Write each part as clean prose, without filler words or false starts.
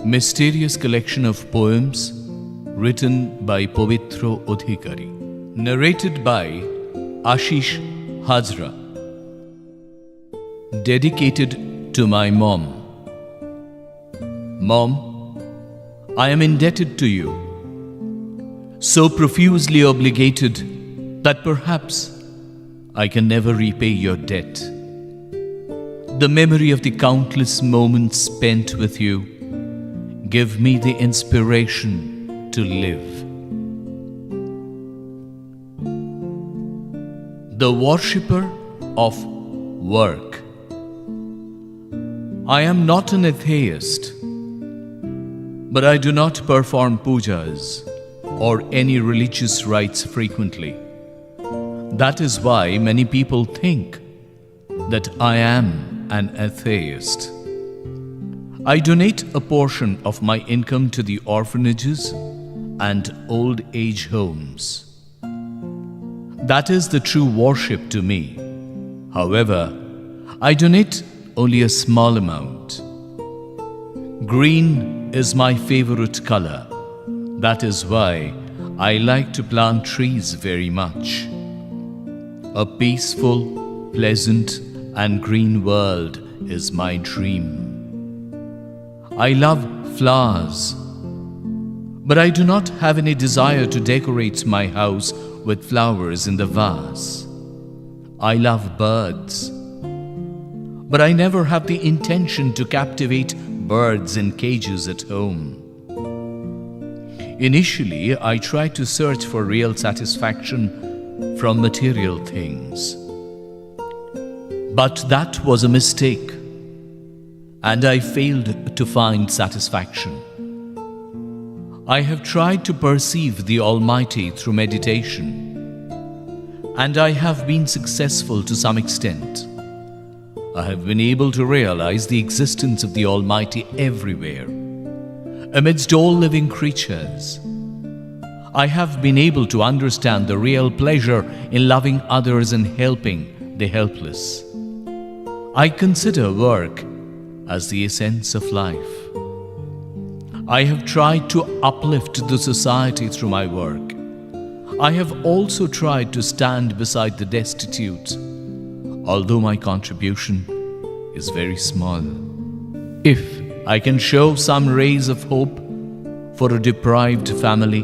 Mysterious collection of poems written by Povitro Odhikari. Narrated by Ashish Hazra. Dedicated to my mom. Mom, I am indebted to you, so profusely obligated that perhaps I can never repay your debt. The memory of the countless moments spent with you give me the inspiration to live. The worshipper of work. I am not an atheist, but I do not perform pujas or any religious rites frequently. That is why many people think that I am an atheist. I donate a portion of my income to the orphanages and old age homes. That is the true worship to me. However, I donate only a small amount. Green is my favorite color. That is why I like to plant trees very much. A peaceful, pleasant, and green world is my dream. I love flowers, but I do not have any desire to decorate my house with flowers in the vase. I love birds, but I never have the intention to captivate birds in cages at home. Initially, I tried to search for real satisfaction from material things. But that was a mistake, and I failed to find satisfaction. I have tried to perceive the Almighty through meditation, and I have been successful to some extent. I have been able to realize the existence of the Almighty everywhere, amidst all living creatures. I have been able to understand the real pleasure in loving others and helping the helpless. I consider work as the essence of life. I have tried to uplift the society through my work. I have also tried to stand beside the destitute, although my contribution is very small. If I can show some rays of hope for a deprived family,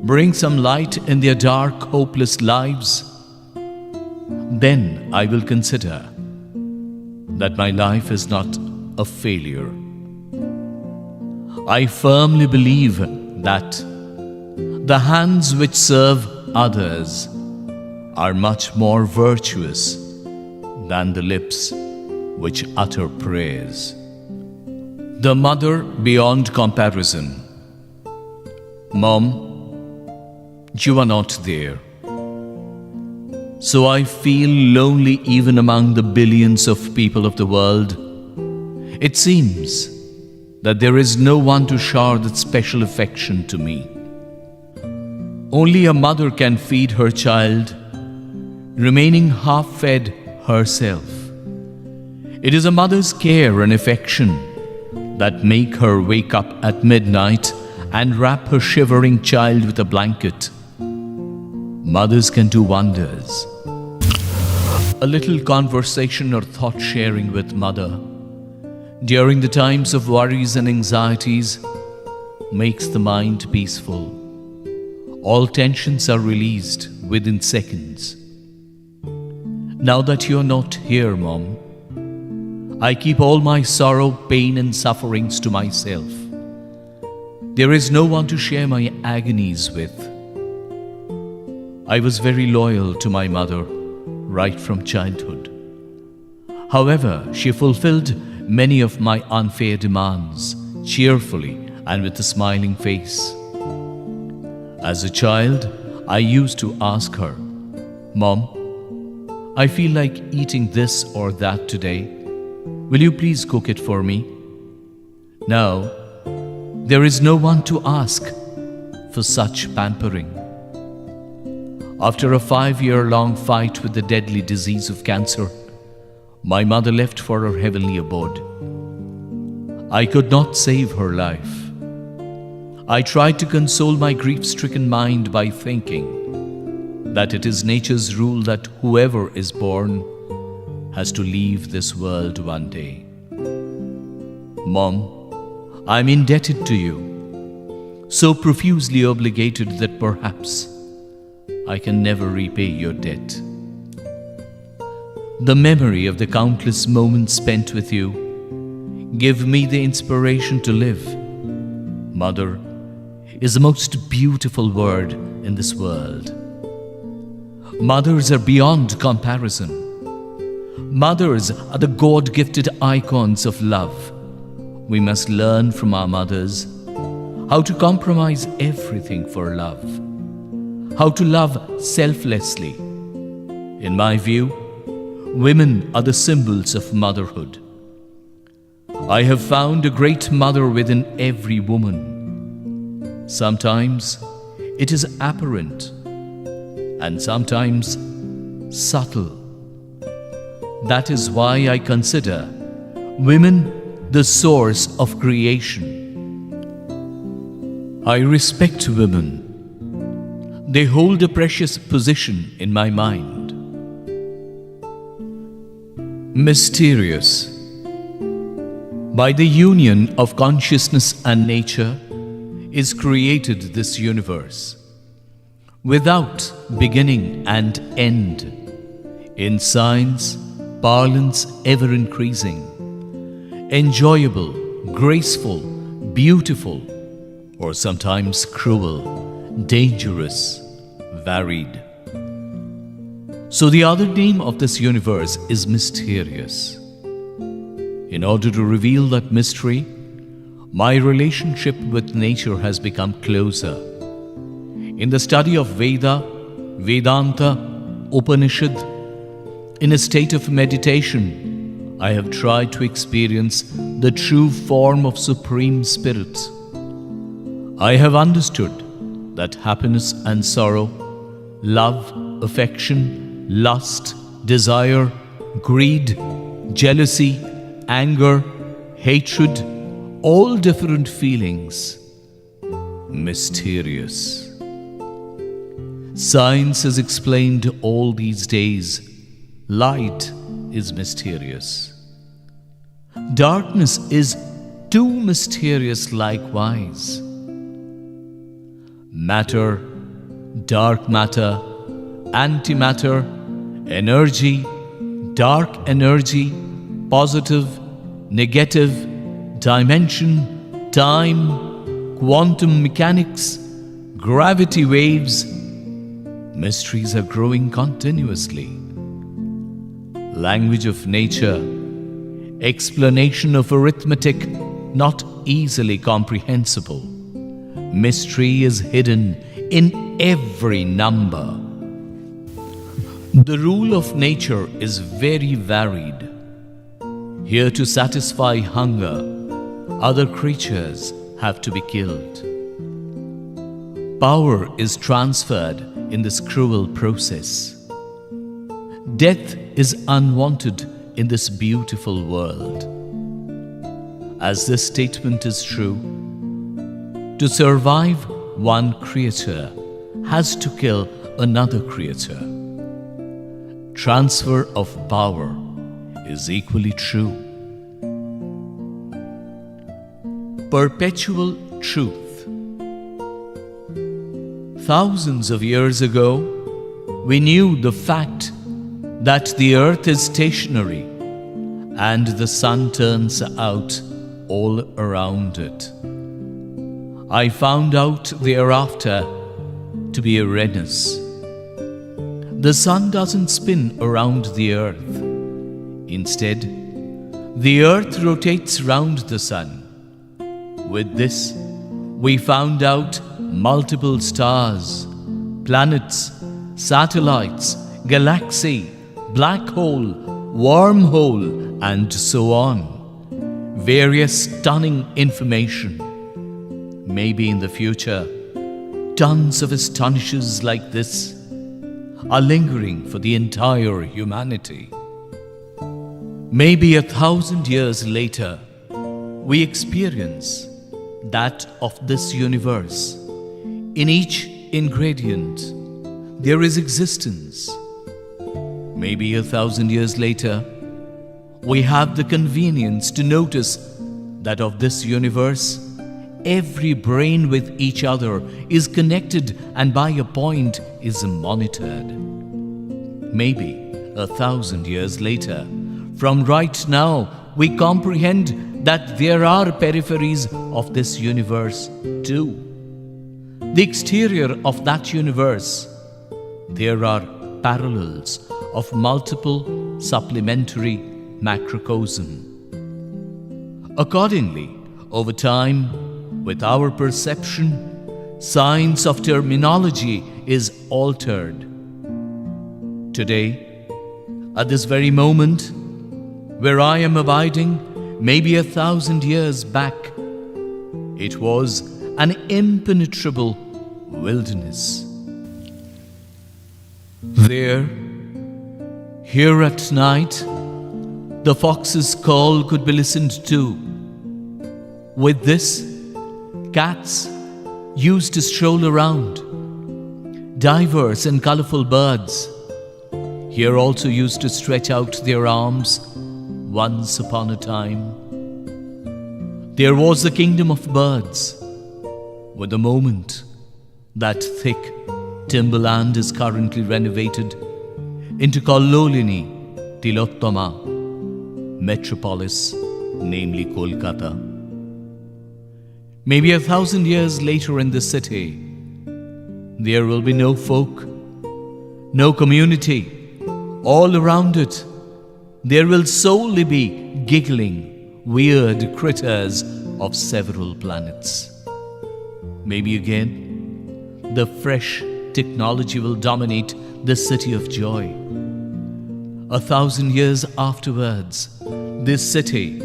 bring some light in their dark, hopeless lives, then I will consider that my life is not a failure. I firmly believe that the hands which serve others are much more virtuous than the lips which utter praise. The mother beyond comparison. Mom, you are not there. So I feel lonely even among the billions of people of the world. It seems that there is no one to shower that special affection to me. Only a mother can feed her child, remaining half-fed herself. It is a mother's care and affection that make her wake up at midnight and wrap her shivering child with a blanket. Mothers can do wonders. A little conversation or thought sharing with mother during the times of worries and anxieties makes the mind peaceful. All tensions are released within seconds. Now that you are not here, Mom, I keep all my sorrow, pain, and sufferings to myself. There is no one to share my agonies with. I was very loyal to my mother right from childhood. However, she fulfilled many of my unfair demands cheerfully and with a smiling face. As a child, I used to ask her, Mom, I feel like eating this or that today. Will you please cook it for me? Now, there is no one to ask for such pampering. After a 5-year-long fight with the deadly disease of cancer, my mother left for her heavenly abode. I could not save her life. I tried to console my grief-stricken mind by thinking that it is nature's rule that whoever is born has to leave this world one day. Mom, I'm indebted to you, so profusely obligated that perhaps I can never repay your debt. The memory of the countless moments spent with you give me the inspiration to live. Mother is the most beautiful word in this world. Mothers are beyond comparison. Mothers are the God-gifted icons of love. We must learn from our mothers how to compromise everything for love, how to love selflessly. In my view, women are the symbols of motherhood. I have found a great mother within every woman. Sometimes it is apparent and sometimes subtle. That is why I consider women the source of creation. I respect women. They hold a precious position in my mind. Mysterious. By the union of consciousness and nature is created this universe, without beginning and end, in science, parlance ever increasing, enjoyable, graceful, beautiful, or sometimes cruel, dangerous, varied. So the other name of this universe is mysterious. In order to reveal that mystery, my relationship with nature has become closer. In the study of Veda, Vedanta, Upanishad, in a state of meditation, I have tried to experience the true form of Supreme Spirit. I have understood that happiness and sorrow, love, affection, lust, desire, greed, jealousy, anger, hatred, all different feelings, mysterious. Science has explained all these days. Light is mysterious. Darkness is too mysterious likewise. Matter, dark matter, antimatter, energy, dark energy, positive, negative, dimension, time, quantum mechanics, gravity waves. Mysteries are growing continuously. Language of nature, explanation of arithmetic not easily comprehensible. Mystery is hidden in every number. The rule of nature is very varied. Here to satisfy hunger, other creatures have to be killed. Power is transferred in this cruel process. Death is unwanted in this beautiful world. As this statement is true, to survive, one creature has to kill another creature. Transfer of power is equally true. Perpetual truth. Thousands of years ago, we knew the fact that the earth is stationary and the sun turns out all around it. I found out thereafter to be erroneous. The sun doesn't spin around the earth. Instead, the earth rotates round the sun. With this, we found out multiple stars, planets, satellites, galaxy, black hole, wormhole, and so on. Various stunning information. Maybe in the future, tons of astonishes like this are lingering for the entire humanity. Maybe 1,000 years later, we experience that of this universe. In each ingredient, there is existence. Maybe 1,000 years later, we have the convenience to notice that of this universe, every brain with each other is connected and by a point is monitored. Maybe 1,000 years later, from right now, we comprehend that there are peripheries of this universe too. The exterior of that universe, there are parallels of multiple supplementary macrocosm. Accordingly, over time, with our perception, science of terminology is altered. Today, at this very moment, where I am abiding, maybe 1,000 years back, it was an impenetrable wilderness. There, here at night, the fox's call could be listened to. With this, cats used to stroll around. Diverse and colorful birds here also used to stretch out their arms once upon a time. There was the kingdom of birds. With the moment that thick timberland is currently renovated into Kololini Tilottama metropolis, namely Kolkata. Maybe 1,000 years later in the city, there will be no folk, no community. All around it, there will solely be giggling, weird critters of several planets. Maybe again, the fresh technology will dominate the city of joy. 1,000 years afterwards, this city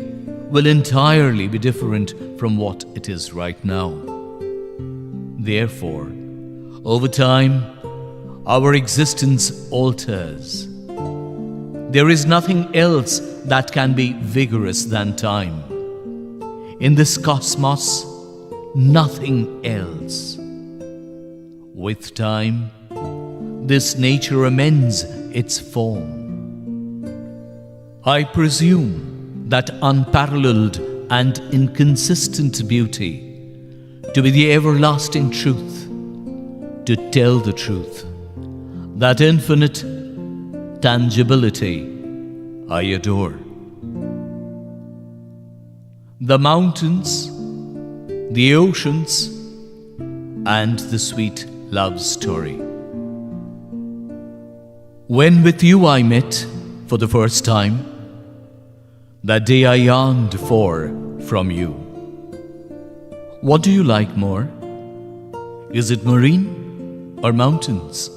will entirely be different from what it is right now. Therefore, over time, our existence alters. There is nothing else that can be vigorous than time. In this cosmos, nothing else. With time, this nature amends its form. I presume that unparalleled and inconsistent beauty to be the everlasting truth, to tell the truth, that infinite tangibility I adore. The mountains, the oceans, and the sweet love story. When with you I met for the first time, that day I yearned for from you. What do you like more? Is it marine or mountains?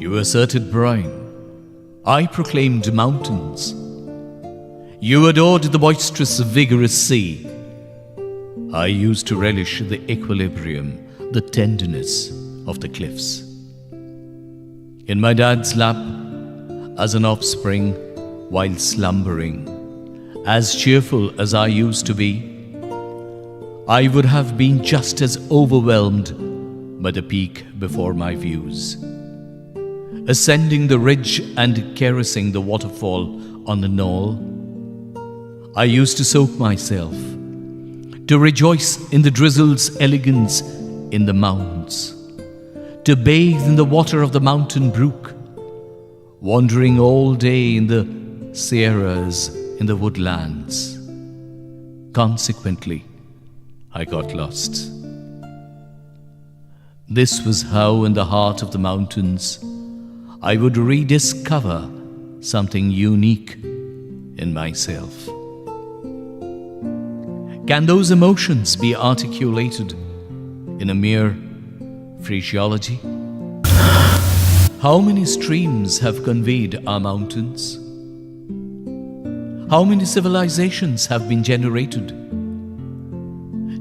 You asserted brine. I proclaimed mountains. You adored the boisterous, vigorous sea. I used to relish the equilibrium, the tenderness of the cliffs. In my dad's lap, as an offspring, while slumbering, as cheerful as I used to be, I would have been just as overwhelmed by the peak before my views. Ascending the ridge and caressing the waterfall on the knoll, I used to soak myself, to rejoice in the drizzle's elegance in the mounds, to bathe in the water of the mountain brook, wandering all day in the sierras, in the woodlands. Consequently, I got lost. This was how in the heart of the mountains I would rediscover something unique in myself. Can those emotions be articulated in a mere phraseology? How many streams have conveyed our mountains? How many civilizations have been generated?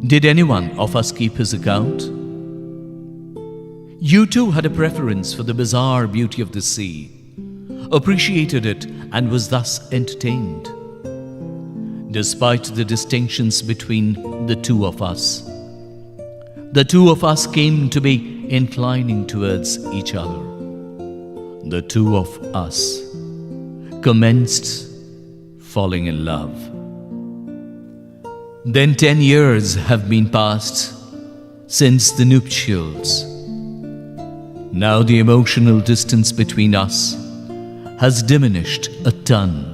Did anyone of us keep his account? You too had a preference for the bizarre beauty of the sea, appreciated it and was thus entertained. despite the distinctions between the two of us. The two of us came to be inclining towards each other. The two of us commenced falling in love. Then 10 years have been passed since the nuptials. Now the emotional distance between us has diminished a ton.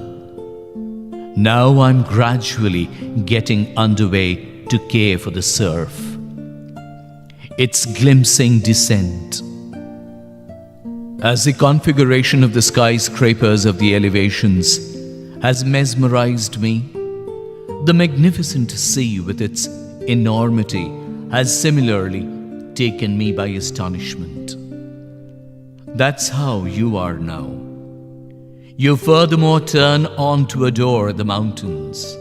Now I'm gradually getting underway to care for the surf, its glimpsing descent. As the configuration of the skyscrapers of the elevations has mesmerized me, the magnificent sea with its enormity has similarly taken me by astonishment. That's how you are now. You furthermore turn on to adore the mountains.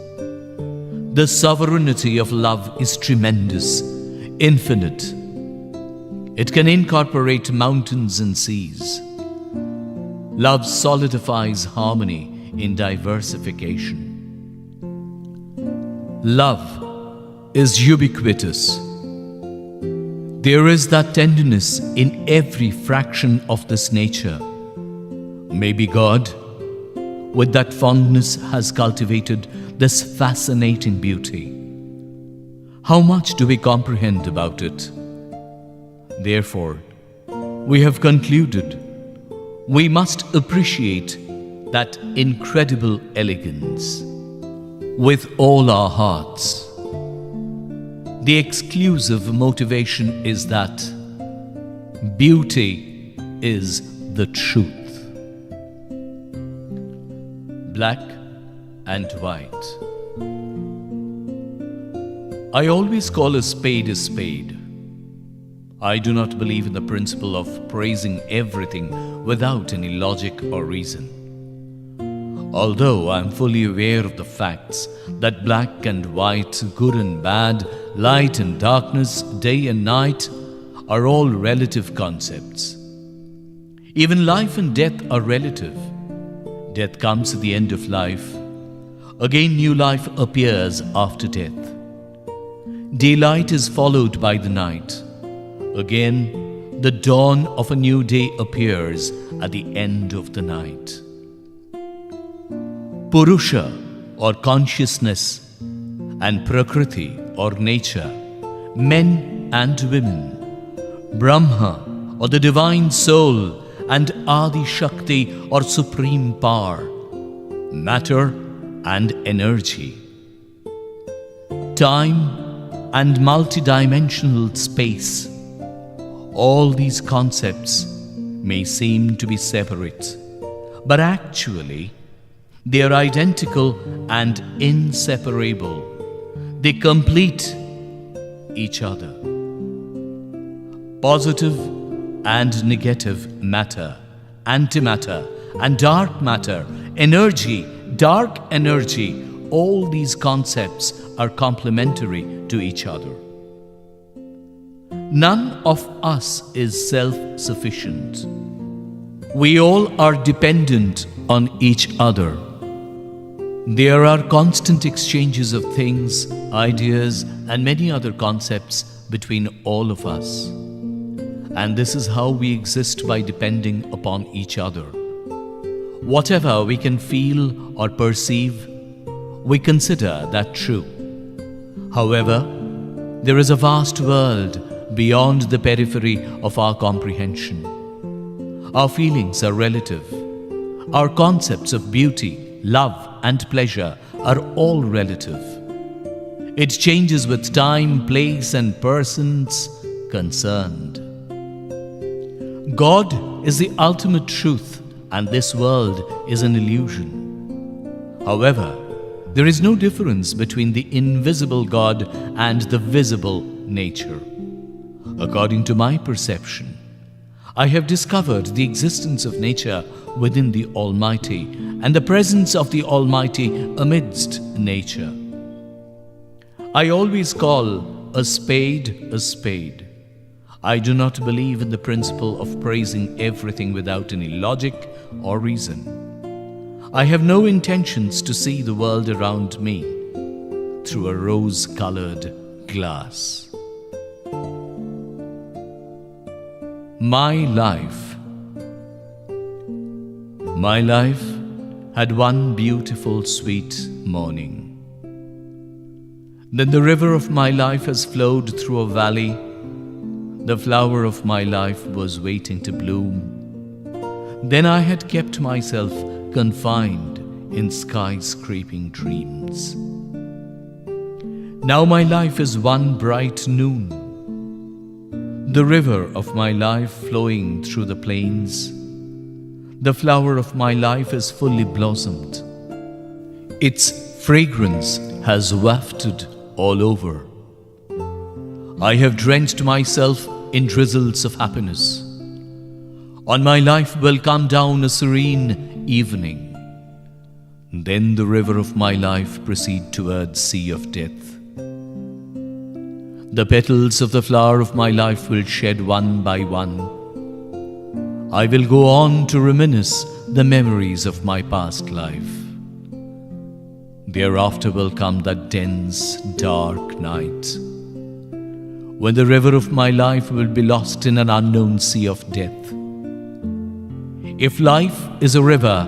The sovereignty of love is tremendous, infinite. It can incorporate mountains and seas. Love solidifies harmony in diversification. Love is ubiquitous. There is that tenderness in every fraction of this nature. Maybe God, with that fondness, has cultivated this fascinating beauty. How much do we comprehend about it? Therefore, we have concluded we must appreciate that incredible elegance with all our hearts. The exclusive motivation is that beauty is the truth. Black and white. I always call a spade a spade. I do not believe in the principle of praising everything without any logic or reason. Although I am fully aware of the facts that black and white, good and bad, light and darkness, day and night are all relative concepts. Even life and death are relative. Death comes at the end of life. Again, new life appears after death. Daylight is followed by the night. Again, the dawn of a new day appears at the end of the night. Purusha or consciousness and Prakriti or nature, men and women, Brahma or the divine soul and Adi Shakti or supreme power, matter and energy, time and multidimensional space. All these concepts may seem to be separate, but actually they are identical and inseparable. They complete each other. Positive and negative matter, antimatter and dark matter, energy, dark energy, all these concepts are complementary to each other. None of us is self-sufficient. We all are dependent on each other. There are constant exchanges of things, ideas, and many other concepts between all of us. And this is how we exist, by depending upon each other. Whatever we can feel or perceive, we consider that true. However, there is a vast world beyond the periphery of our comprehension. Our feelings are relative. Our concepts of beauty, love, and pleasure are all relative. It changes with time, place, and persons concerned. God is the ultimate truth, and this world is an illusion. However, there is no difference between the invisible God and the visible nature. According to my perception, I have discovered the existence of nature within the Almighty and the presence of the Almighty amidst nature. I always call a spade a spade. I do not believe in the principle of praising everything without any logic or reason. I have no intentions to see the world around me through a rose-colored glass. My life had one beautiful, sweet morning. Then the river of my life has flowed through a valley. The flower of my life was waiting to bloom. Then I had kept myself confined in skyscraping dreams. Now my life is one bright noon. The river of my life flowing through the plains. The flower of my life is fully blossomed. Its fragrance has wafted all over. I have drenched myself in drizzles of happiness. On my life will come down a serene evening. Then the river of my life proceed towards sea of death. The petals of the flower of my life will shed one by one. I will go on to reminisce the memories of my past life. Thereafter will come that dense, dark night, when the river of my life will be lost in an unknown sea of death. If life is a river,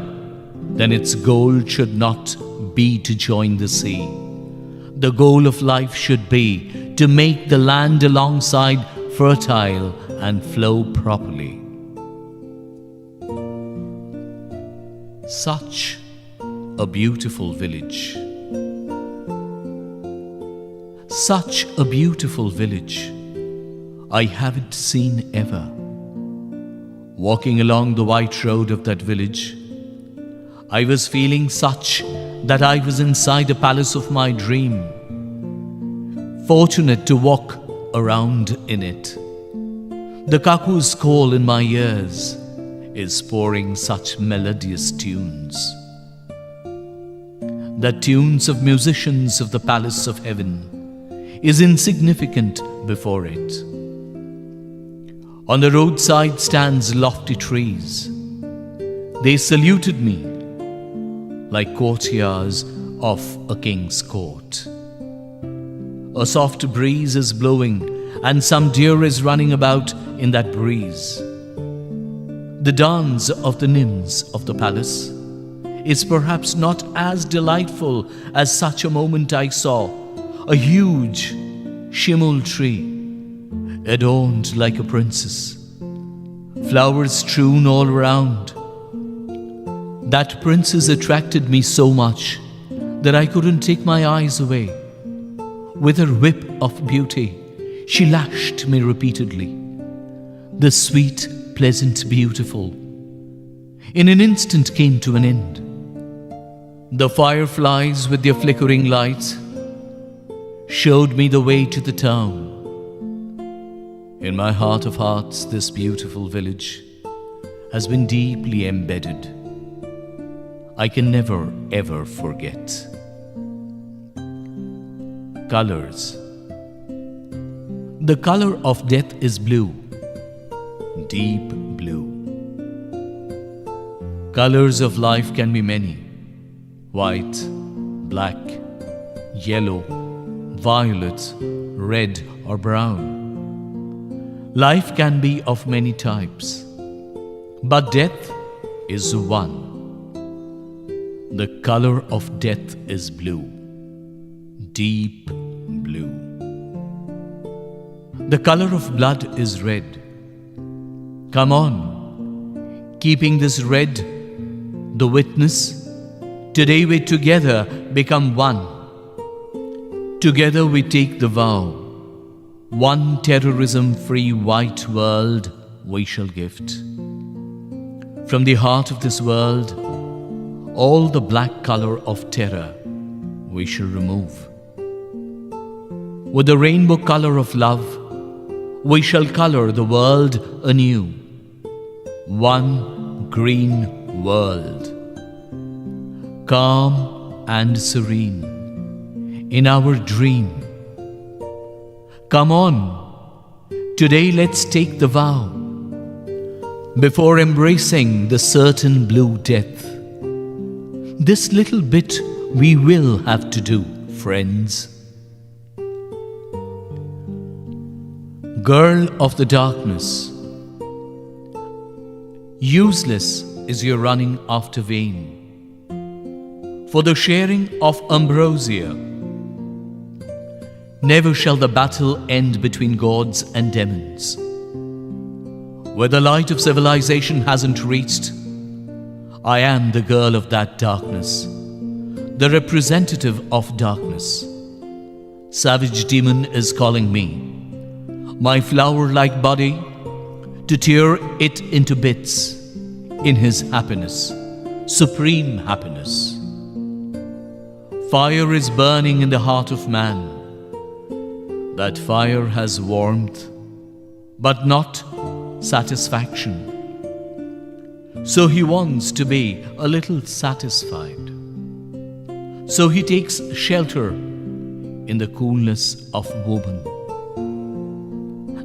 then its goal should not be to join the sea. The goal of life should be to make the land alongside fertile and flow properly. Such a beautiful village. Such a beautiful village I haven't seen ever. Walking along the white road of that village, I was feeling such that I was inside a palace of my dream, fortunate to walk around in it. The cuckoo's call in my ears is pouring such melodious tunes. The tunes of musicians of the palace of heaven is insignificant before it. On the roadside stands lofty trees. They saluted me like courtiers of a king's court. A soft breeze is blowing, and some deer is running about in that breeze. The dance of the nymphs of the palace is perhaps not as delightful as such a moment I saw a huge shimul tree, adorned like a princess, flowers strewn all around. That princess attracted me so much that I couldn't take my eyes away. With her whip of beauty, she lashed me repeatedly. The sweet, pleasant, beautiful, in an instant came to an end. The fireflies with their flickering lights showed me the way to the town. In my heart of hearts, this beautiful village has been deeply embedded. I can never ever forget. Colors. The color of death is blue, deep blue. Colors of life can be many: white, black, yellow, violet, red or brown. Life can be of many types, but death is one. The color of death is blue, deep blue. The color of blood is red. Come on, keeping this red, the witness, today we together become one. Together we take the vow, one terrorism-free white world we shall gift. From the heart of this world, all the black color of terror we shall remove. With the rainbow color of love, we shall color the world anew. One green world, calm and serene in our dream. Come on, today let's take the vow. Before embracing the certain blue death, this little bit we will have to do friends. Girl of the darkness, useless is your running after vain. For the sharing of ambrosia, never shall the battle end between gods and demons. Where the light of civilization hasn't reached, I am the girl of that darkness, the representative of darkness. Savage demon is calling me, my flower-like body, to tear it into bits in his happiness, supreme happiness. Fire is burning in the heart of man. That fire has warmth, but not satisfaction. So he wants to be a little satisfied. So he takes shelter in the coolness of woman.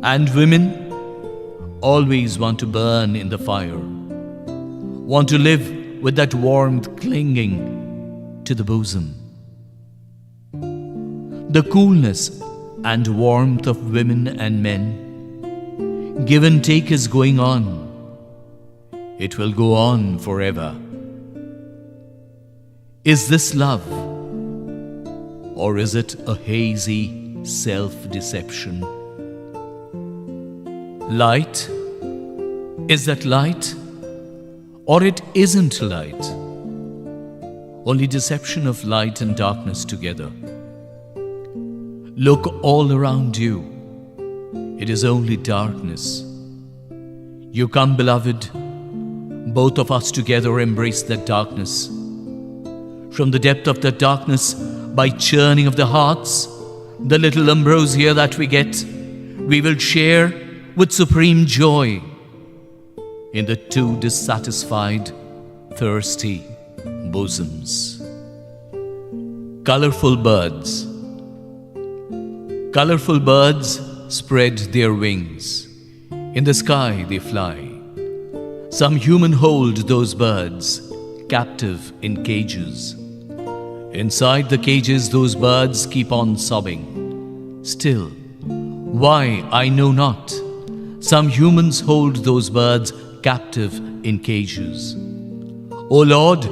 And women always want to burn in the fire, want to live with that warmth clinging to the bosom. The coolness and warmth of women and men, give and take, is going on. It will go on forever. Is this love, or is it a hazy self-deception? Light? Is that light? Or it isn't light? Only deception of light and darkness together. Look all around you. It is only darkness. You come, beloved. Both of us together embrace that darkness. From the depth of that darkness, by churning of the hearts, the little ambrosia that we get, we will share with supreme joy in the two dissatisfied, thirsty bosoms. Colorful birds. Colorful birds spread their wings. In the sky they fly. Some human hold those birds captive in cages. Inside the cages those birds keep on sobbing. Still, why I know not, some humans hold those birds captive in cages. O Lord,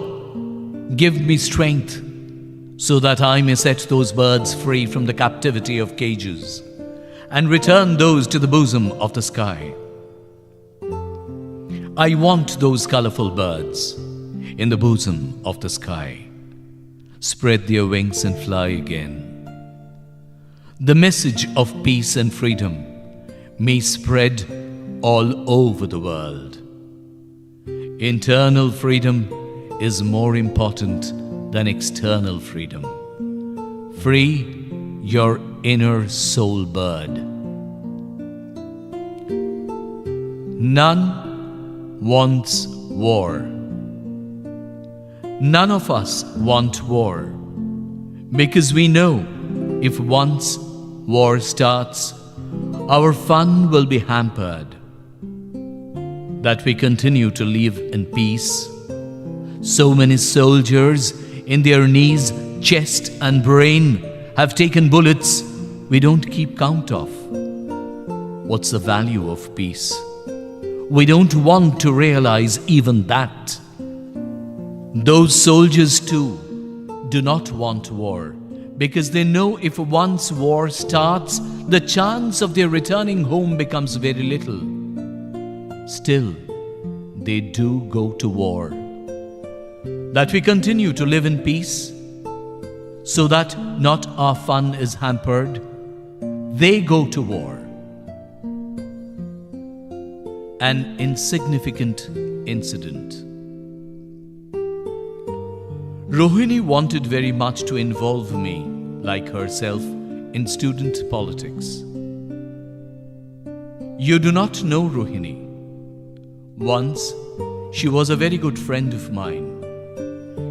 give me strength so that I may set those birds free from the captivity of cages and return those to the bosom of the sky. I want those colorful birds in the bosom of the sky. Spread their wings and fly again. The message of peace and freedom may spread all over the world. Internal freedom is more important than external freedom. Free your inner soul bird. None wants war. None of us want war, because we know if once war starts, our fun will be hampered. That we continue to live in peace. So many soldiers in their knees, chest and brain have taken bullets we don't keep count of. What's the value of peace? We don't want to realize even that. Those soldiers too do not want war, because they know if once war starts, the chance of their returning home becomes very little. Still, they do go to war. That we continue to live in peace, so that not our fun is hampered, they go to war. An insignificant incident. Rohini wanted very much to involve me, like herself, in student politics. You do not know Rohini. Once, she was a very good friend of mine.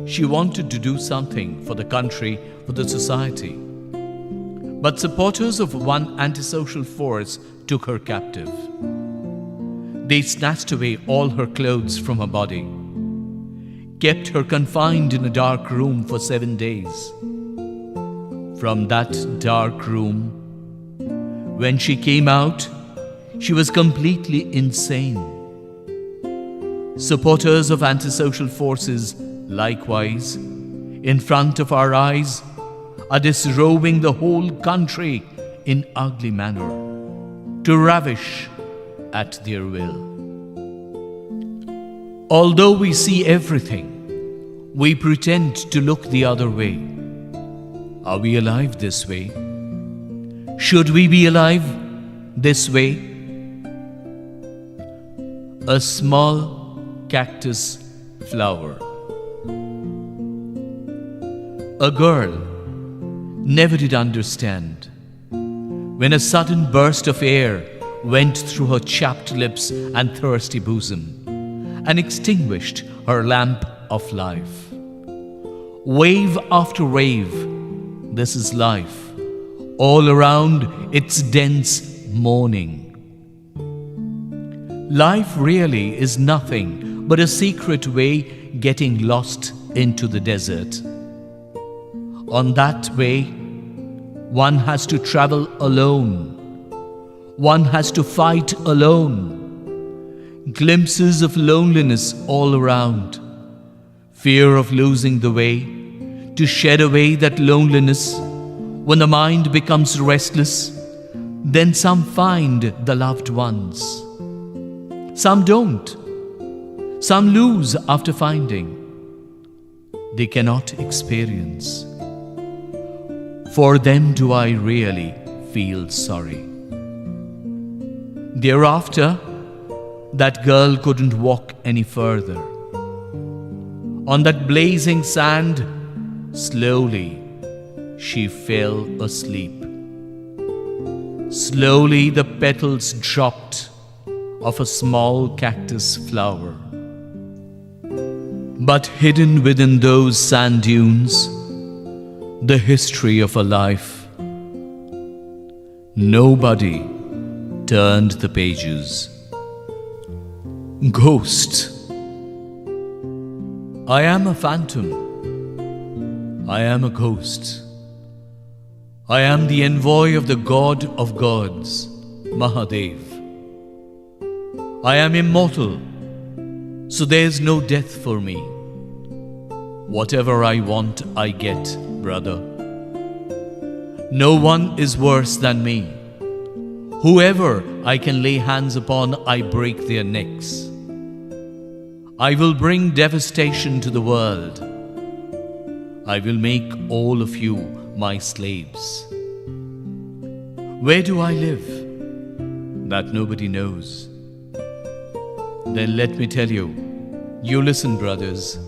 She wanted to do something for the country, for the society. But supporters of one antisocial force took her captive. They snatched away all her clothes from her body, kept her confined in a dark room for 7 days. from that dark room. When she came out, she was completely insane. Supporters of antisocial forces, likewise, in front of our eyes, are disrobing the whole country in ugly manner, to ravish at their will. Although we see everything, we pretend to look the other way. Are we alive this way? Should we be alive this way? A small cactus flower. A girl never did understand when a sudden burst of air went through her chapped lips and thirsty bosom and extinguished her lamp of life. Wave after wave, this is life, all around its dense mourning. Life really is nothing but a secret way getting lost into the desert. On that way, one has to travel alone. One has to fight alone. Glimpses of loneliness all around. Fear of losing the way, to shed away that loneliness. When the mind becomes restless, then some find the loved ones. Some don't. Some lose after finding. They cannot experience. For them do I really feel sorry. Thereafter, that girl couldn't walk any further. On that blazing sand, slowly she fell asleep. Slowly the petals dropped of a small cactus flower. But hidden within those sand dunes, the history of a life. Nobody turned the pages. Ghost. I am a phantom. I am a ghost. I am the envoy of the God of gods, Mahadev. I am immortal, so there is no death for me. Whatever I want, I get, brother. No one is worse than me. Whoever I can lay hands upon, I break their necks. I will bring devastation to the world. I will make all of you my slaves. Where do I live? That nobody knows. Then let me tell you, you listen, brothers.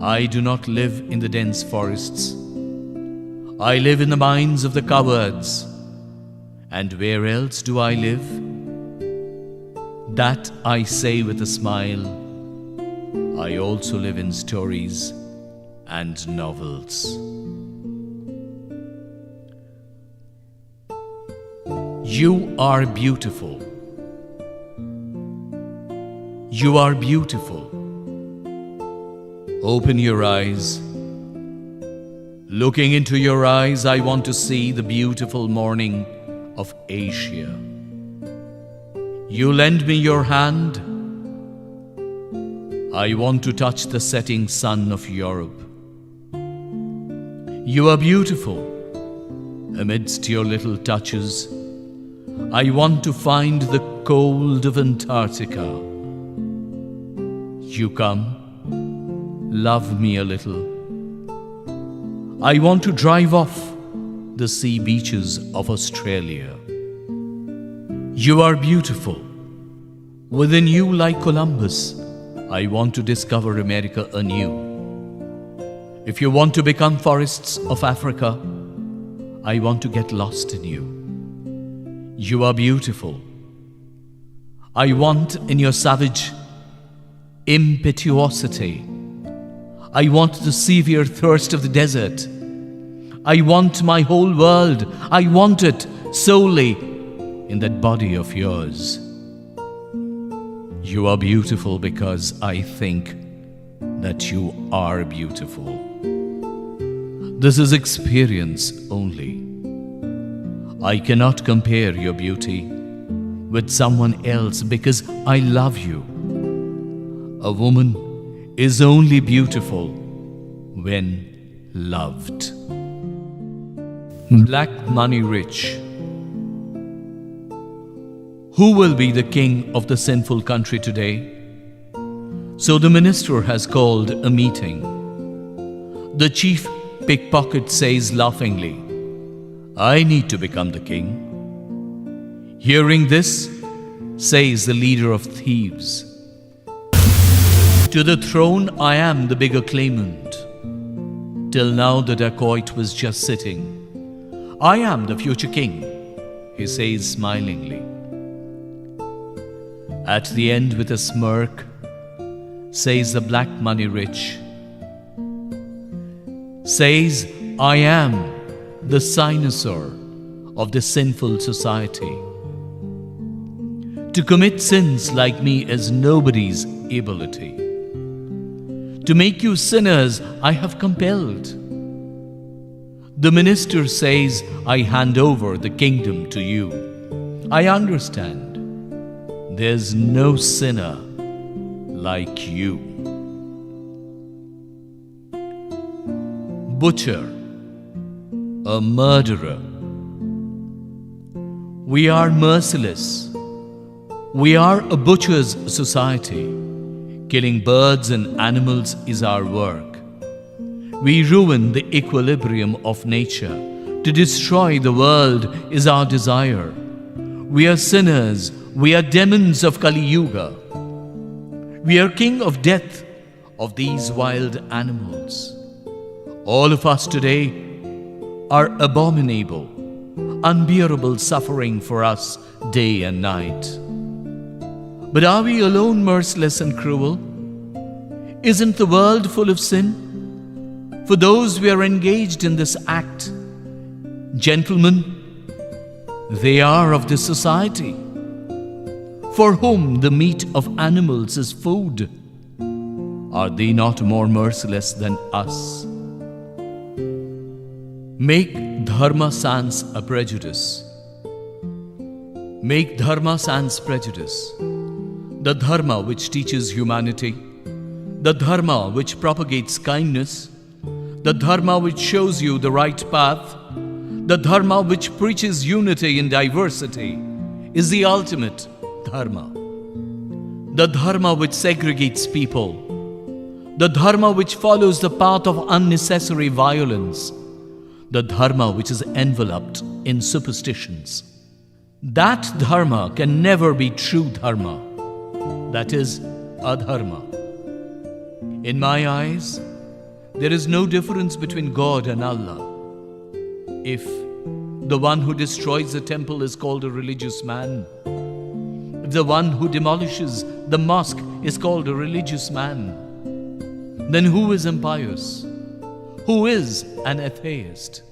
I do not live in the dense forests. I live in the minds of the cowards. And where else do I live? That I say with a smile. I also live in stories and novels. You are beautiful. You are beautiful. Open your eyes. Looking into your eyes, I want to see the beautiful morning of Asia. You lend me your hand. I want to touch the setting sun of Europe. You are beautiful. Amidst your little touches, I want to find the cold of Antarctica. You come, love me a little. I want to drive off the sea beaches of Australia. You are beautiful. Within you, like Columbus, I want to discover America anew. If you want to become forests of Africa, I want to get lost in you. You are beautiful. I want in your savage impetuosity. I want the severe thirst of the desert. I want my whole world. I want it solely in that body of yours. You are beautiful because I think that you are beautiful. This is experience only. I cannot compare your beauty with someone else because I love you. A woman is only beautiful when loved. Black money rich. Who will be the king of the sinful country today? So the minister has called a meeting. The chief pickpocket says laughingly, I need to become the king. Hearing this, says the leader of thieves, to the throne I am the bigger claimant. Till now the dacoit was just sitting. I am the future king, he says smilingly. At the end with a smirk, says the black money rich, says, I am the cynosure of the sinful society. To commit sins like me is nobody's ability. To make you sinners I have compelled. The minister says, I hand over the kingdom to you. I understand. There's no sinner like you. Butcher, a murderer. We are merciless. We are a butcher's society. Killing birds and animals is our work. We ruin the equilibrium of nature. To destroy the world is our desire. We are sinners. We are demons of Kali Yuga. We are king of death of these wild animals. All of us today are abominable, unbearable suffering for us day and night. But are we alone merciless and cruel? Isn't the world full of sin? For those we are engaged in this act, gentlemen, they are of this society, for whom the meat of animals is food. Are they not more merciless than us? Make dharma sans a prejudice. Make dharma sans prejudice. The dharma which teaches humanity, the dharma which propagates kindness, the dharma which shows you the right path, the dharma which preaches unity in diversity, is the ultimate dharma. The dharma which segregates people, the dharma which follows the path of unnecessary violence, the dharma which is enveloped in superstitions. That dharma can never be true dharma. That is adharma. In my eyes, there is no difference between God and Allah. If the one who destroys the temple is called a religious man, if the one who demolishes the mosque is called a religious man, then who is impious? Who is an atheist?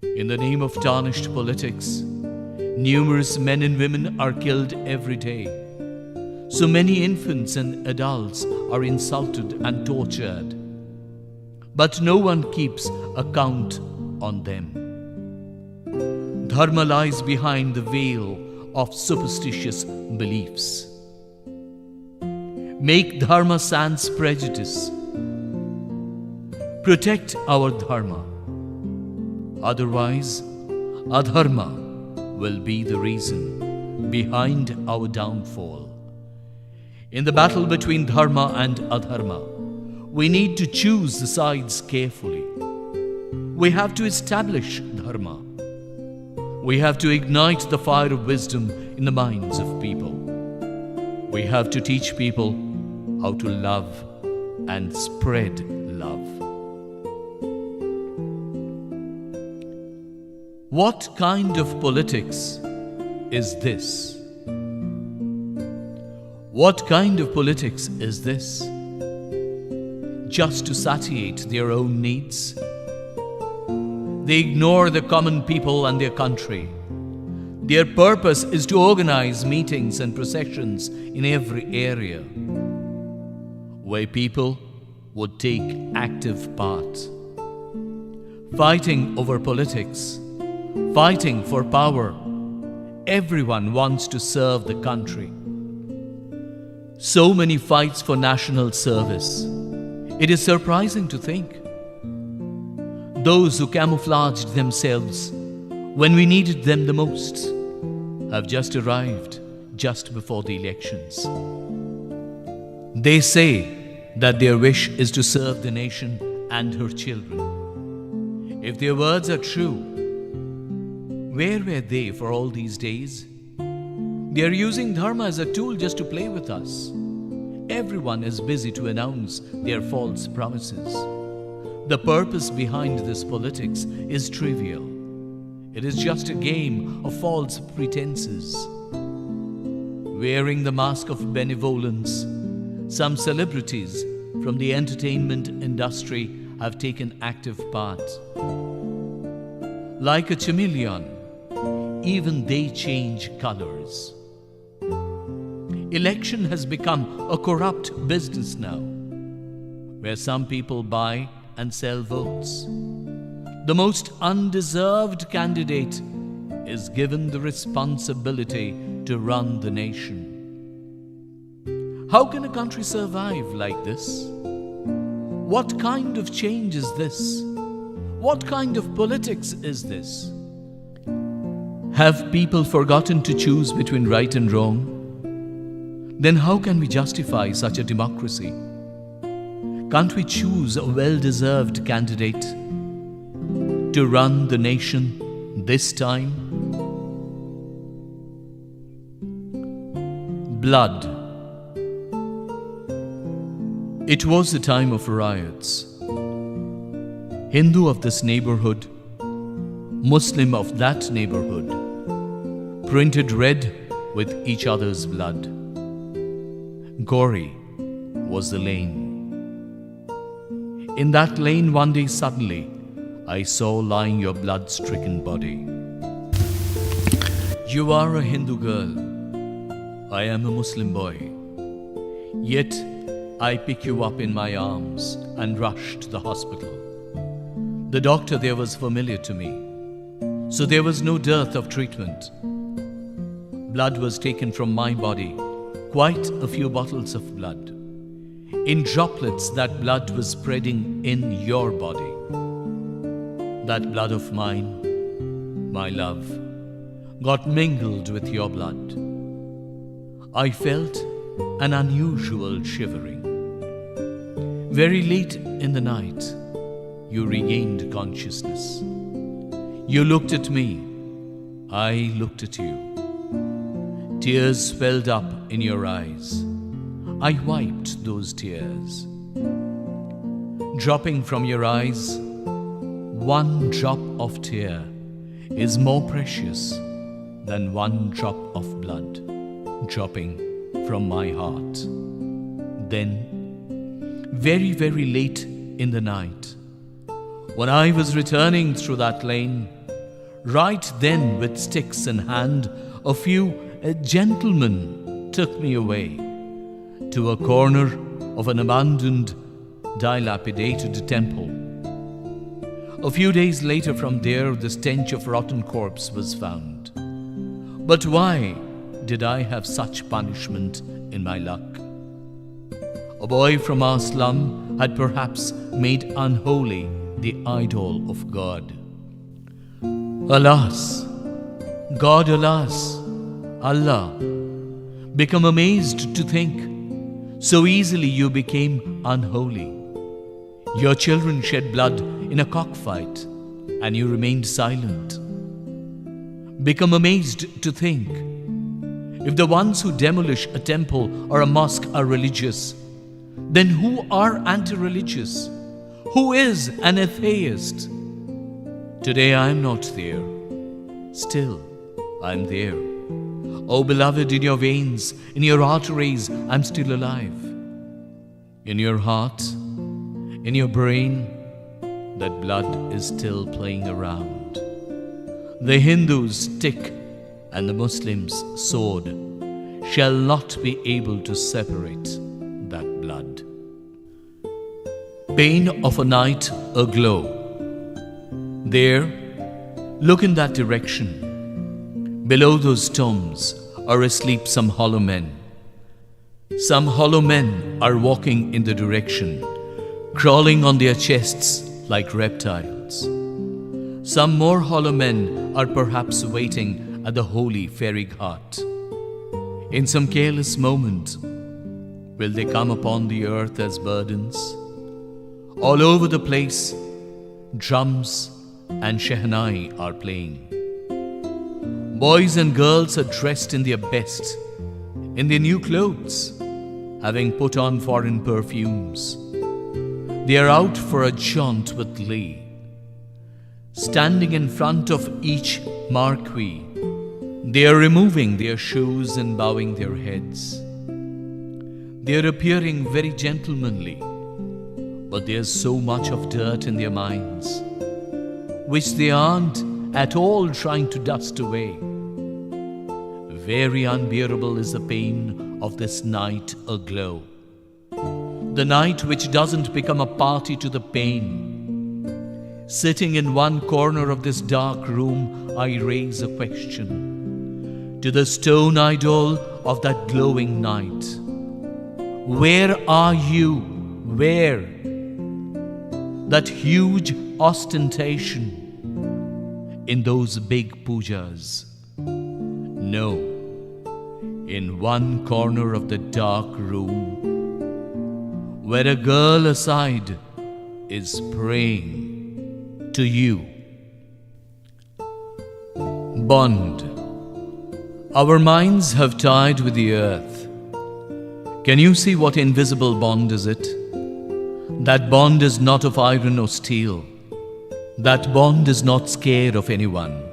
In the name of tarnished politics, numerous men and women are killed every day. So many infants and adults are insulted and tortured. But no one keeps account on them. Dharma lies behind the veil of superstitious beliefs. Make dharma sans prejudice. Protect our dharma. Otherwise, adharma will be the reason behind our downfall. In the battle between dharma and adharma, we need to choose the sides carefully. We have to establish dharma. We have to ignite the fire of wisdom in the minds of people. We have to teach people how to love and spread love. What kind of politics is this? What kind of politics is this? Just to satiate their own needs? They ignore the common people and their country. Their purpose is to organize meetings and processions in every area where people would take active part. fighting over politics, fighting for power. Everyone wants to serve the country. So many fights for national service. It is surprising to think. Those who camouflaged themselves when we needed them the most have just arrived just before the elections. They say that their wish is to serve the nation and her children. If their words are true, where were they for all these days? They are using dharma as a tool just to play with us. Everyone is busy to announce their false promises. The purpose behind this politics is trivial. It is just a game of false pretenses. Wearing the mask of benevolence, some celebrities from the entertainment industry have taken active part. Like a chameleon, even they change colors. Election has become a corrupt business now, where some people buy and sell votes. The most undeserved candidate is given the responsibility to run the nation. How can a country survive like this? What kind of change is this? What kind of politics is this? Have people forgotten to choose between right and wrong? Then how can we justify such a democracy? Can't we choose a well-deserved candidate to run the nation this time? Blood. It was the time of riots. Hindu of this neighborhood, Muslim of that neighborhood, printed red with each other's blood. Gory was the lane. In that lane one day suddenly I saw lying your blood-stricken body. You are a Hindu girl. I am a Muslim boy. Yet I pick you up in my arms and rush to the hospital. The doctor there was familiar to me, so there was no dearth of treatment. Blood was taken from my body, quite a few bottles of blood. In droplets, that blood was spreading in your body. That blood of mine, my love, got mingled with your blood. I felt an unusual shivering. Very late in the night, you regained consciousness. You looked at me. I looked at you. Tears welled up in your eyes. I wiped those tears. Dropping from your eyes, one drop of tear is more precious than one drop of blood dropping from my heart. Then, very, very late in the night, when I was returning through that lane, right then with sticks in hand, a few gentlemen took me away to a corner of an abandoned, dilapidated temple. A few days later from there, the stench of rotten corpse was found. But why did I have such punishment in my luck? A boy from our slum had perhaps made unholy the idol of God. Alas, God, alas, Allah, become amazed to think so easily you became unholy. Your children shed blood in a cockfight and you remained silent. Become amazed to think if the ones who demolish a temple or a mosque are religious, then who are anti-religious? Who is an atheist? Today I am not there. Still, I am there. Oh beloved, in your veins, in your arteries, I am still alive. In your heart, in your brain, that blood is still playing around. The Hindu's stick and the Muslim's sword shall not be able to separate that blood. Pain of a night aglow. There, look in that direction. Below those tombs are asleep some hollow men. Some hollow men are walking in the direction, crawling on their chests like reptiles. Some more hollow men are perhaps waiting at the holy fairy ghat. In some careless moment, will they come upon the earth as burdens? All over the place, drums and shehnai are playing. Boys and girls are dressed in their best, in their new clothes, having put on foreign perfumes. They are out for a jaunt with glee. Standing in front of each marquee, they are removing their shoes and bowing their heads. They are appearing very gentlemanly, but there's so much of dirt in their minds, which they aren't at all trying to dust away. Very unbearable is the pain of this night aglow. The night which doesn't become a party to the pain. Sitting in one corner of this dark room, I raise a question to the stone idol of that glowing night. Where are you? Where? That huge ostentation in those big pujas. No, in one corner of the dark room, where a girl aside is praying to you. Bond. Our minds have tied with the earth. Can you see what invisible bond is it? That bond is not of iron or steel. That bond is not scared of anyone.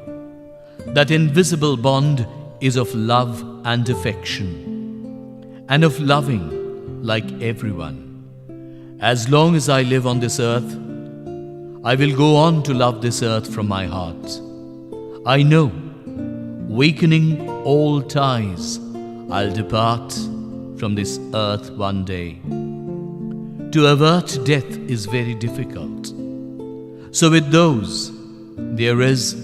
That invisible bond is of love and affection, and of loving like everyone. As long as I live on this earth, I will go on to love this earth from my heart. I know, weakening all ties, I'll depart from this earth one day. To avert death is very difficult. So with those, there is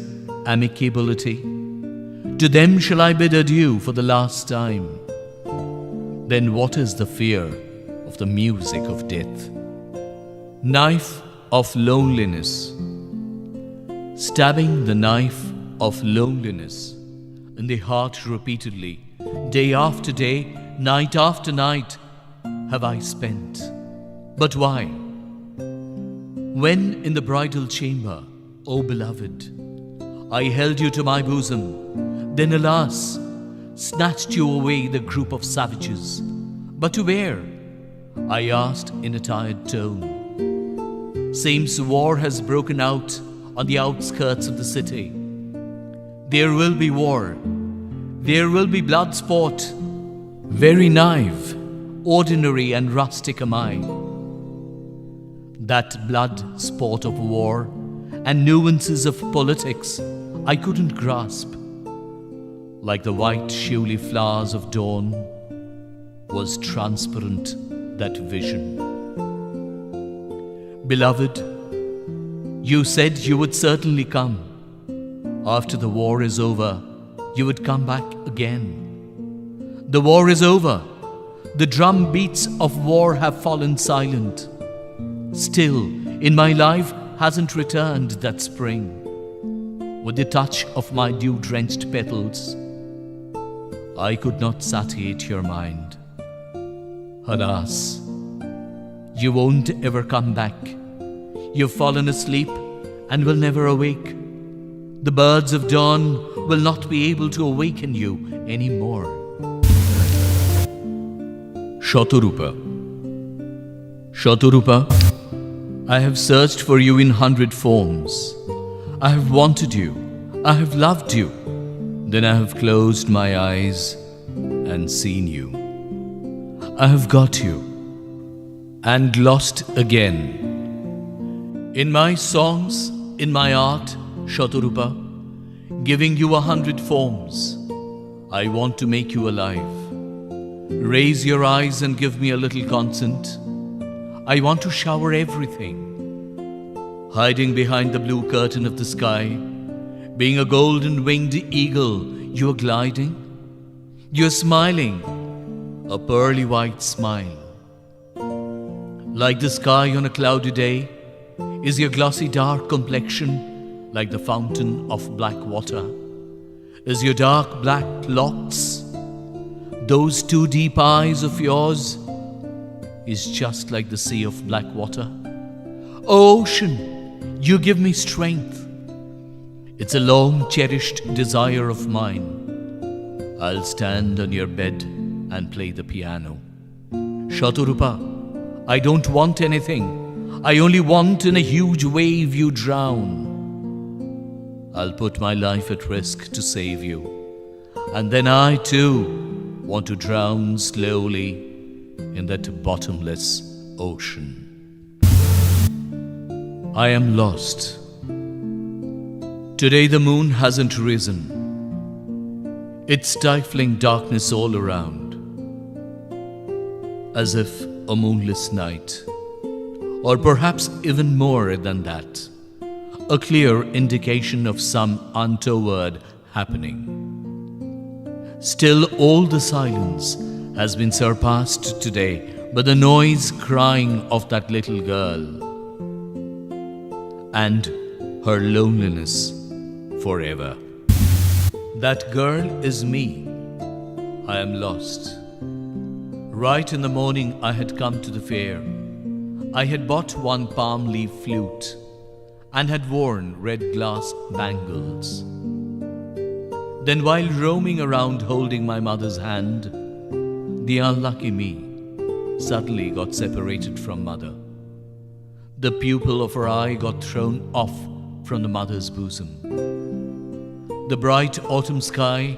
amicability. To them shall I bid adieu for the last time. Then what is the fear of the music of death? Knife of loneliness. Stabbing the knife of loneliness in the heart repeatedly, day after day, night after night, have I spent. But why? When in the bridal chamber, O beloved, I held you to my bosom, then alas, snatched you away the group of savages. But to where? I asked in a tired tone. Seems war has broken out on the outskirts of the city. There will be war. There will be blood sport. Very naive, ordinary and rustic am I. That blood sport of war and nuances of politics I couldn't grasp. Like the white shewly flowers of dawn was transparent that vision. Beloved, you said you would certainly come. After the war is over, you would come back again. The war is over. The drum beats of war have fallen silent. Still, in my life hasn't returned that spring. With the touch of my dew-drenched petals, I could not satiate your mind. Alas, you won't ever come back. You've fallen asleep and will never awake. The birds of dawn will not be able to awaken you anymore. Shatarupa. Shatarupa, I have searched for you in 100 forms. I have wanted you. I have loved you. Then I have closed my eyes and seen you. I have got you and lost again. In my songs, in my art, Shatarupa, giving you 100 forms, I want to make you alive. Raise your eyes and give me a little consent. I want to shower everything. hiding behind the blue curtain of the sky. Being a golden winged eagle, you are gliding. You are smiling, a pearly white smile. Like the sky on a cloudy day, is your glossy dark complexion like the fountain of black water? Is your dark black locks, those two deep eyes of yours, is just like the sea of black water? O ocean, you give me strength. It's a long cherished desire of mine. I'll stand on your bed and play the piano. Shaturupa, I don't want anything. I only want in a huge wave you drown. I'll put my life at risk to save you. And then I too want to drown slowly in that bottomless ocean. I am lost. Today the moon hasn't risen. It's stifling darkness all around, as if a moonless night, or perhaps even more than that, a clear indication of some untoward happening. Still, all the silence has been surpassed today by the noise crying of that little girl and her loneliness forever. That girl is me. I am lost. Right in the morning I had come to the fair. I had bought one palm leaf flute and had worn red glass bangles. Then while roaming around holding my mother's hand, the unlucky me suddenly got separated from mother. The pupil of her eye got thrown off from the mother's bosom. The bright autumn sky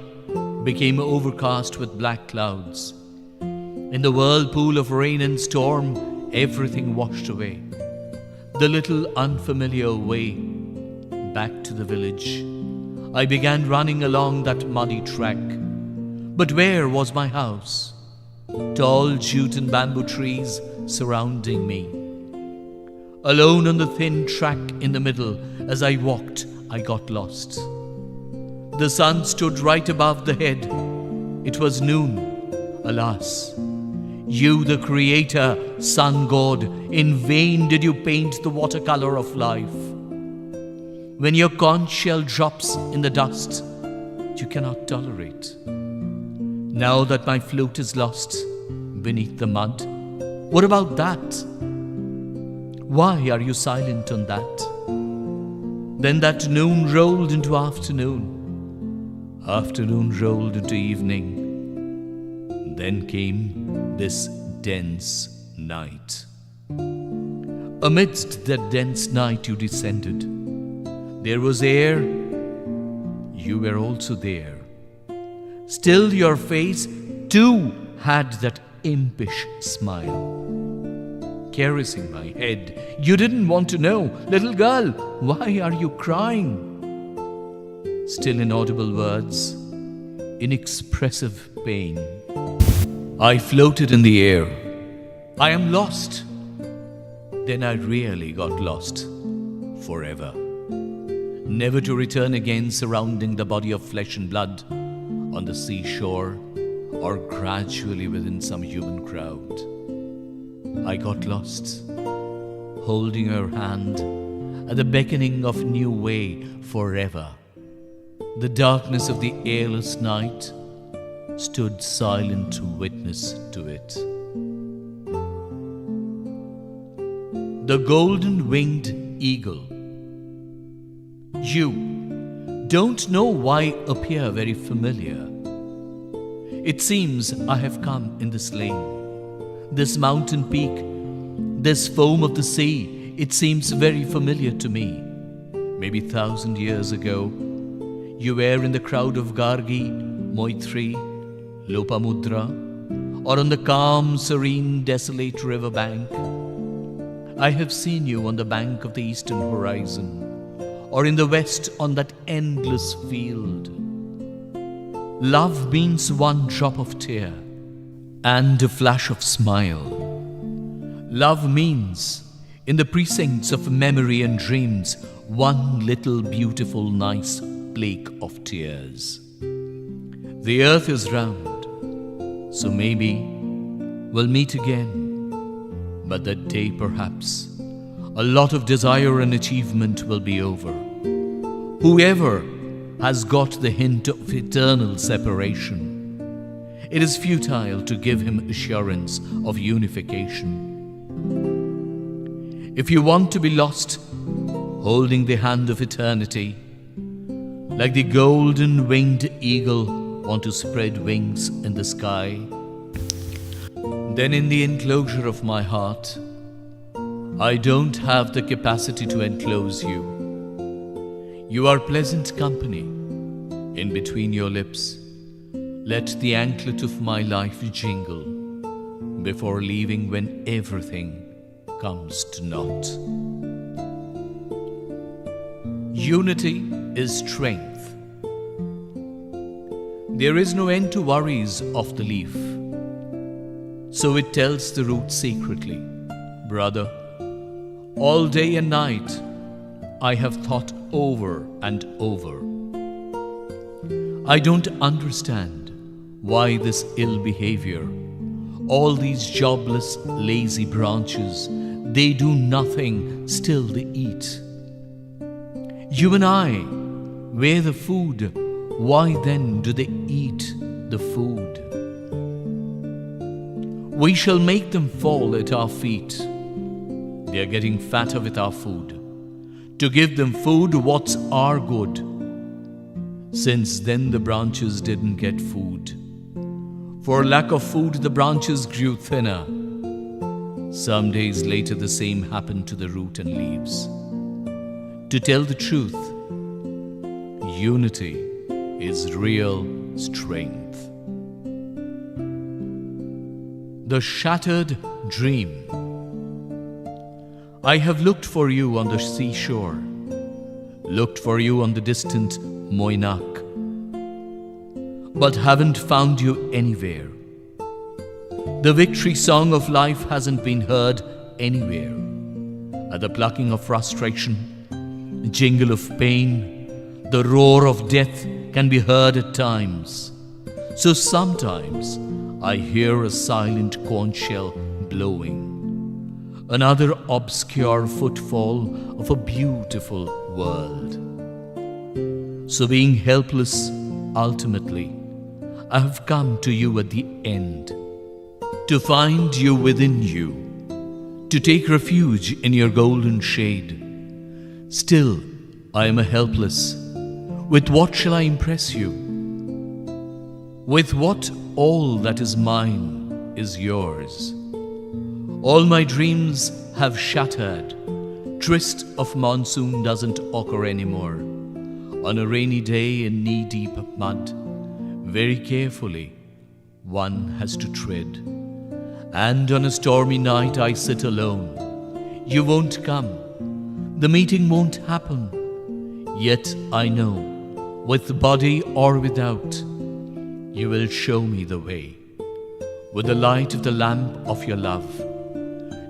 became overcast with black clouds. In the whirlpool of rain and storm, everything washed away. The little unfamiliar way back to the village, I began running along that muddy track. But where was my house? Tall jute and bamboo trees surrounding me. Alone on the thin track in the middle, as I walked, I got lost. The sun stood right above the head. It was noon. Alas, you, the creator, sun god, in vain did you paint the watercolor of life. When your conch shell drops in the dust, you cannot tolerate. Now that my flute is lost beneath the mud, what about that? Why are you silent on that? Then that noon rolled into afternoon. Afternoon rolled into evening. Then came this dense night. Amidst that dense night you descended. There was air. You were also there. Still your face too had that impish smile. Caressing my head, you didn't want to know, little girl, why are you crying? Still inaudible words, inexpressive pain. I floated in the air. I am lost. Then I really got lost forever. Never to return again, surrounding the body of flesh and blood on the seashore or gradually within some human crowd. I got lost, holding her hand at the beckoning of new way forever. The darkness of the airless night stood silent witness to it. The golden-winged eagle. You don't know why appear very familiar. It seems I have come in this lane. This mountain peak, this foam of the sea, it seems very familiar to me. Maybe 1,000 years ago, you were in the crowd of Gargi, Moitri, Lopamudra, or on the calm, serene, desolate riverbank. I have seen you on the bank of the eastern horizon, or in the west on that endless field. Love means one drop of tear and a flash of smile. Love means In the precincts of memory and dreams, one little beautiful nice flake of tears. The earth is round, so maybe we'll meet again. But that day perhaps a lot of desire and achievement will be over. Whoever has got the hint of eternal separation, it is futile to give him assurance of unification. If you want to be lost, holding the hand of eternity, like the golden winged eagle want to spread wings in the sky, then in the enclosure of my heart, I don't have the capacity to enclose you. You are pleasant company. In between your lips, let the anklet of my life jingle before leaving when everything comes to naught. Unity is strength. There is no end to worries of the leaf. So it tells the root secretly, brother, all day and night I have thought over and over. I don't understand why this ill behavior, all these jobless, lazy branches, they do nothing, still they eat. You and I, we're the food, why then do they eat the food? We shall make them fall at our feet. They are getting fatter with our food. To give them food, what's our good? Since then the branches didn't get food. For lack of food, the branches grew thinner. Some days later, the same happened to the root and leaves. To tell the truth, unity is real strength. The shattered dream. I have looked for you on the seashore, looked for you on the distant Moinak, but haven't found you anywhere. The victory song of life hasn't been heard anywhere. At the plucking of frustration, jingle of pain, the roar of death can be heard at times. So sometimes I hear a silent conch shell blowing, another obscure footfall of a beautiful world. So being helpless, ultimately, I have come to you at the end, to find you within you, to take refuge in your golden shade. Still, I am a helpless. With what shall I impress you? With what all that is mine is yours. All my dreams have shattered. Tryst of monsoon doesn't occur anymore. On a rainy day in knee-deep mud, very carefully, one has to tread. And on a stormy night I sit alone. You won't come. The meeting won't happen. Yet I know, with body or without, you will show me the way, with the light of the lamp of your love,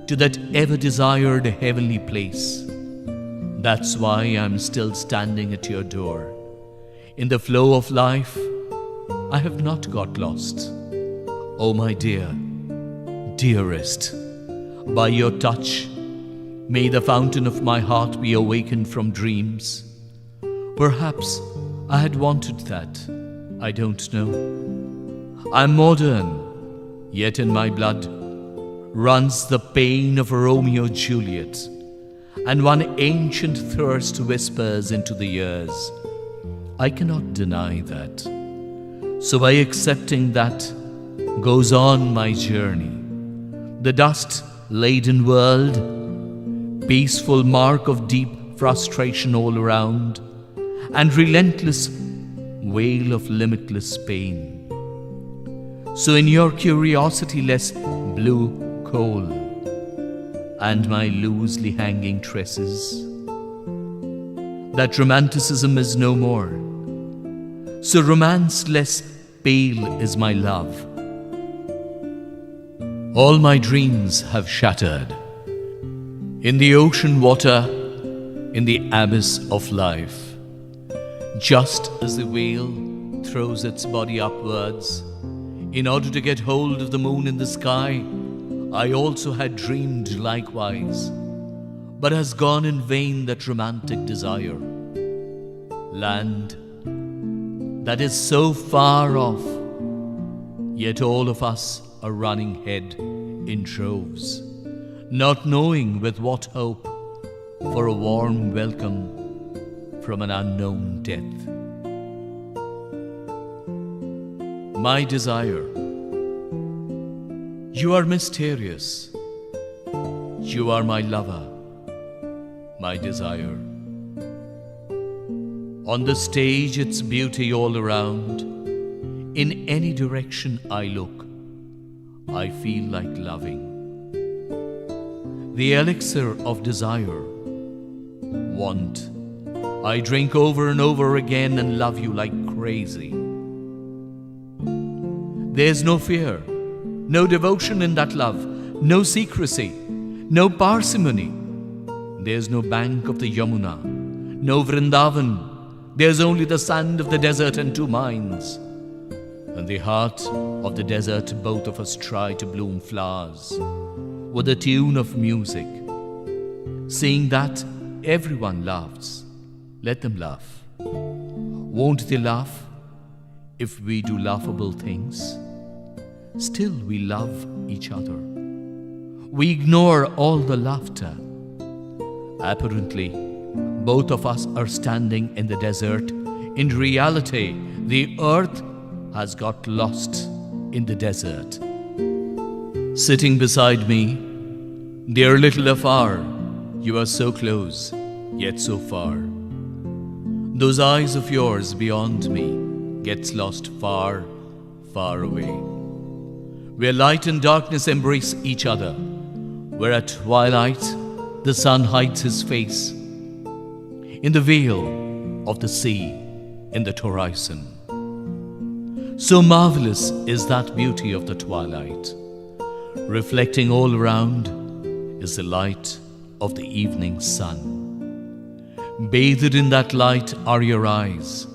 to that ever-desired heavenly place. That's why I'm still standing at your door. In the flow of life, I have not got lost. Oh, my dear, dearest, by your touch, may the fountain of my heart be awakened from dreams. Perhaps I had wanted that. I don't know. I'm modern, yet in my blood runs the pain of Romeo and Juliet, and one ancient thirst whispers into the ears. I cannot deny that. So by accepting that, goes on my journey. The dust-laden world, peaceful mark of deep frustration all around, and relentless wail of limitless pain. So in your curiosity-less blue coal, and my loosely hanging tresses, that romanticism is no more. So romance-less pale is my love. All my dreams have shattered. in the ocean water, in the abyss of life. Just as the whale throws its body upwards in order to get hold of the moon in the sky, I also had dreamed likewise, but has gone in vain that romantic desire. Land that is so far off, yet all of us are running head in droves, not knowing with what hope for a warm welcome from an unknown death. My desire, you are mysterious. You are my lover, my desire. On the stage, it's beauty all around. In any direction I look, I feel like loving. The elixir of desire, want, I drink over and over again and love you like crazy. There's no fear, no devotion in that love, no secrecy, no parsimony. There's no bank of the Yamuna, no Vrindavan. There's only the sand of the desert and two minds. In the heart of the desert, both of us try to bloom flowers with a tune of music. Seeing that everyone laughs, let them laugh. Won't they laugh if we do laughable things? Still we love each other. We ignore all the laughter. Apparently, both of us are standing in the desert. In reality, the earth has got lost in the desert. Sitting beside me, dear little afar, you are so close, yet so far. Those eyes of yours beyond me gets lost far, far away. Where light and darkness embrace each other, where at twilight the sun hides his face, in the veil of the sea, in the horizon. So marvelous is that beauty of the twilight. Reflecting all around is the light of the evening sun. Bathed in that light are your eyes,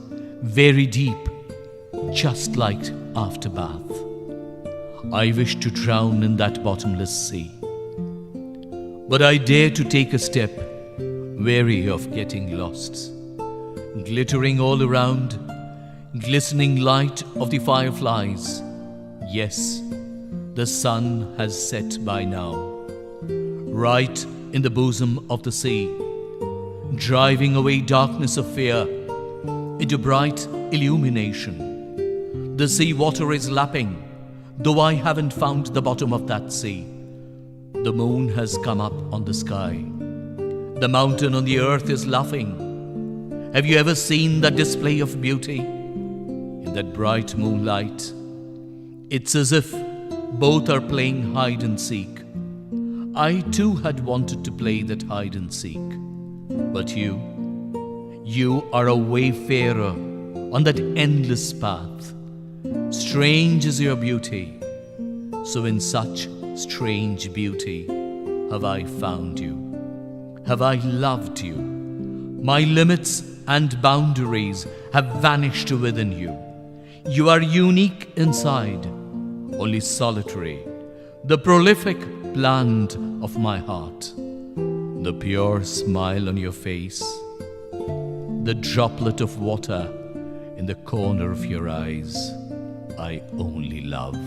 very deep, just like afterbath. I wish to drown in that bottomless sea, but I dare to take a step, wary of getting lost. Glittering all around, glistening light of the fireflies. Yes, the sun has set by now, right in the bosom of the sea, driving away darkness of fear into bright illumination. The sea water is lapping, though I haven't found the bottom of that sea. The moon has come up on the sky. The mountain on the earth is laughing. Have you ever seen that display of beauty? In that bright moonlight, it's as if both are playing hide and seek. I too had wanted to play that hide and seek. But you are a wayfarer on that endless path. Strange is your beauty. So in such strange beauty have I found you. Have I loved you? My limits and boundaries have vanished within you. You are unique inside, only solitary, the prolific plant of my heart, the pure smile on your face, the droplet of water in the corner of your eyes. I only love.